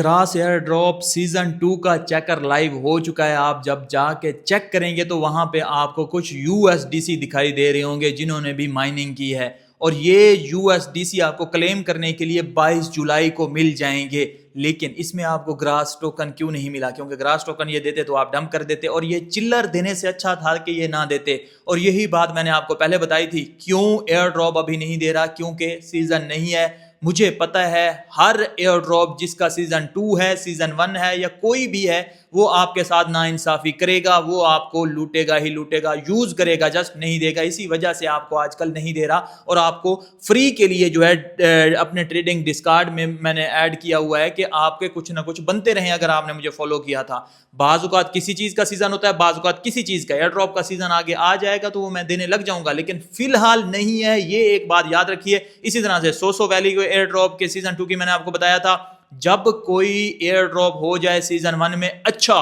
Grass air drop season 2 का checker live हो चुका है। आप जब जाके चेक करेंगे तो वहां पे आपको कुछ यूएसडीसी दिखाई दे रहे होंगे जिन्होंने भी माइनिंग की है, और ये यूएसडीसी आपको क्लेम करने के लिए 22 जुलाई को मिल जाएंगे। लेकिन इसमें आपको ग्रास टोकन क्यों नहीं मिला? क्योंकि ग्रास टोकन ये देते तो आप डंप कर देते, और ये चिल्लर देने से अच्छा था कि ये ना देते। और यही बात मैंने आपको पहले बताई थी, क्यों एयर ड्रॉप अभी नहीं दे रहा? क्योंकि सीजन नहीं है। मुझे पता है हर एयर ड्रॉप जिसका सीजन 2 है, सीजन 1 है या कोई भी है, वो आपके साथ नाइंसाफी करेगा, वो आपको लूटेगा ही लूटेगा, यूज करेगा, जस्ट नहीं देगा। इसी वजह से आपको आजकल नहीं दे रहा। और आपको फ्री के लिए जो है अपने ट्रेडिंग डिस्कार्ड में मैंने ऐड किया हुआ है कि आपके कुछ ना कुछ बनते रहे। अगर आपने मुझे फॉलो किया था, बाजुकात किसी चीज का सीजन होता है, बाजुकात किसी चीज का, एयर ड्रॉप का सीजन आगे आ जाएगा तो वो मैं देने लग जाऊंगा, लेकिन फिलहाल नहीं है। ये एक बात याद रखिए। इसी तरह से सोसो वैली को एयर ड्रॉप के सीजन 2 की मैंने आपको बताया था, जब कोई एयर ड्रॉप हो जाए सीजन 1 में, अच्छा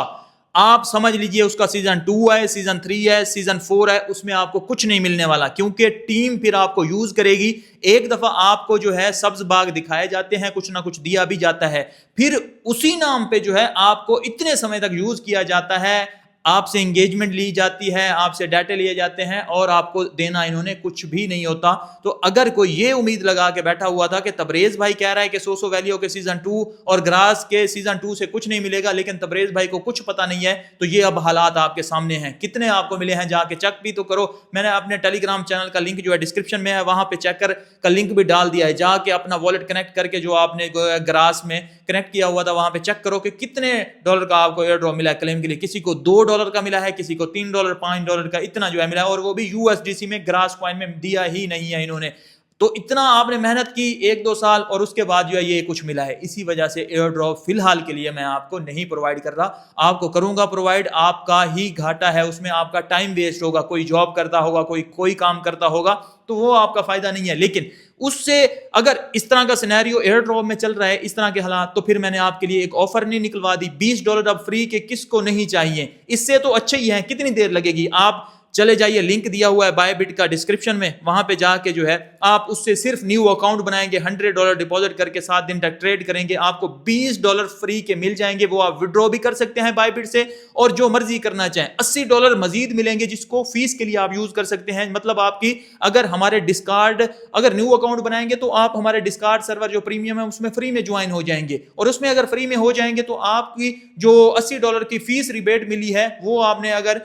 आप समझ लीजिए उसका सीजन 2 है, सीजन 3 है, सीजन 4 है, उसमें आपको कुछ नहीं मिलने वाला, क्योंकि टीम फिर आपको यूज करेगी। एक दफा आपको जो है सब्ज बाग दिखाए जाते हैं, कुछ ना कुछ दिया भी जाता है, फिर उसी नाम पे जो है आपको इतने समय तक यूज किया जाता है, आपसे एंगेजमेंट ली जाती है, आपसे डाटे लिए जाते हैं, और आपको देना इन्होंने कुछ भी नहीं होता। तो अगर कोई ये उम्मीद लगा के बैठा हुआ था कि तबरेज भाई कह रहा है कि सोसो वैलियो के सीजन 2 और ग्रास के सीजन 2 से कुछ नहीं मिलेगा, लेकिन तबरेज भाई को कुछ पता नहीं है, तो ये अब हालात आपके सामने हैं। कितने आपको मिले हैं जाके चेक भी तो करो। मैंने अपने टेलीग्राम चैनल का लिंक जो है डिस्क्रिप्शन में है, वहां पे चेकर का लिंक भी डाल दिया है। जाके अपना वॉलेट कनेक्ट करके जो आपने ग्रास में कनेक्ट किया हुआ था वहां पे चेक करो कि कितने डॉलर का आपको एयर ड्रॉप मिला है क्लेम के लिए। किसी को $2 का मिला है, किसी को $3, $5 का, इतना जो है मिला है, और वो भी यूएसडीसी में, ग्रास कॉइन में दिया ही नहीं है इन्होंने। तो इतना आपने मेहनत की 1-2 साल, और उसके बाद जो है ये कुछ मिला है। इसी वजह से एयर ड्रॉप फिलहाल के लिए मैं आपको नहीं प्रोवाइड कर रहा। आपको करूंगा प्रोवाइड, आपका ही घाटा है उसमें, आपका टाइम वेस्ट होगा। कोई जॉब करता होगा, कोई काम करता होगा, तो वो आपका फायदा नहीं है। लेकिन उससे अगर इस तरह का सिनेरियो एयर ड्रॉप में चल रहा है, इस तरह के हालात, तो फिर मैंने आपके लिए एक ऑफर नहीं निकलवा दी। $20 अब फ्री के किसको नहीं चाहिए? इससे तो अच्छे ही है। कितनी देर लगेगी? आप चले जाइए, लिंक दिया हुआ है बायबिट का डिस्क्रिप्शन में, वहां पे जाके जो है आप उससे सिर्फ न्यू अकाउंट बनाएंगे, $100 डिपॉजिट करके 7 दिन तक ट्रेड करेंगे, आपको $20 फ्री के मिल जाएंगे। वो आप विड्रॉ भी कर सकते हैं बायबिट से, और जो मर्जी करना चाहें। $80 मजीद मिलेंगे जिसको फीस के लिए आप यूज कर सकते हैं। मतलब आपकी, अगर हमारे डिस्कार्ड, अगर न्यू अकाउंट बनाएंगे तो आप हमारे डिस्कार्ड सर्वर जो प्रीमियम है उसमें फ्री में ज्वाइन हो जाएंगे, और उसमें अगर फ्री में हो जाएंगे तो आपकी जो $80 की फीस रिबेट मिली है वो आपने अगर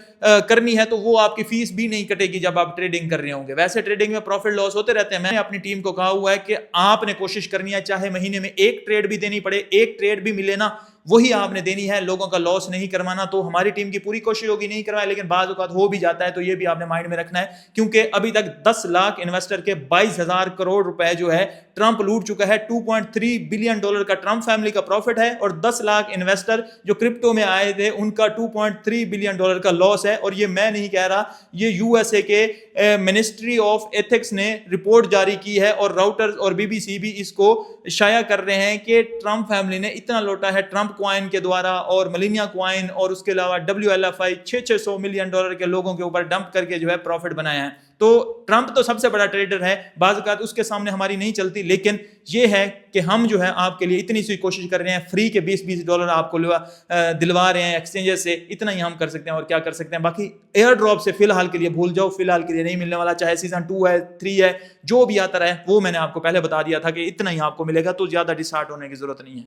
करनी है तो वो आपकी फीस भी नहीं कटेगी जब आप ट्रेडिंग कर रहे होंगे। वैसे ट्रेडिंग में प्रॉफिट लॉस होते रहते हैं। मैंने अपनी टीम को कहा हुआ है कि आपने कोशिश करनी है, चाहे महीने में एक ट्रेड भी देनी पड़े, एक ट्रेड भी मिले ना, वही आपने देनी है, लोगों का लॉस नहीं करवाना। तो हमारी टीम की पूरी कोशिश होगी नहीं करवाए, लेकिन बाज़ औक़ात हो भी जाता है, तो ये भी आपने माइंड में रखना है। क्योंकि अभी तक 10 लाख इन्वेस्टर के 22,000 करोड़ रुपए जो है ट्रंप लूट चुका है। $2.3 बिलियन का ट्रंप फैमिली का प्रॉफिट है, और 10 लाख इन्वेस्टर जो क्रिप्टो में आए थे उनका $2.3 बिलियन का लॉस है। और ये मैं नहीं कह रहा, ये यूएसए के मिनिस्ट्री ऑफ एथिक्स ने रिपोर्ट जारी की है, और राउटर्स और बीबीसी भी इसको शाया कर रहे हैं कि ट्रंप फैमिली ने इतना लौटा है ट्रंप क्वाइन के द्वारा, और मलिनिया क्वाइन, और उसके अलावा WLFI $600 मिलियन के लोगों के ऊपर डंप करके जो है प्रॉफिट बनाया है। तो ट्रंप तो सबसे बड़ा ट्रेडर है, बाज़ औक़ात उसके सामने हमारी नहीं चलती। लेकिन ये है कि हम जो है आपके लिए इतनी सी कोशिश कर रहे हैं, फ्री के $20 आपको दिलवा रहे हैं एक्सचेंजेस से। इतना ही हम कर सकते हैं, और क्या कर सकते हैं। बाकी एयर ड्रॉप से फिलहाल के लिए भूल जाओ, फिलहाल के लिए नहीं मिलने वाला। चाहे सीजन 2 है, 3 है, जो भी आता रहे, वो मैंने आपको पहले बता दिया था कि इतना ही आपको मिलेगा, तो ज्यादा डिसहार्ट होने की जरूरत नहीं है।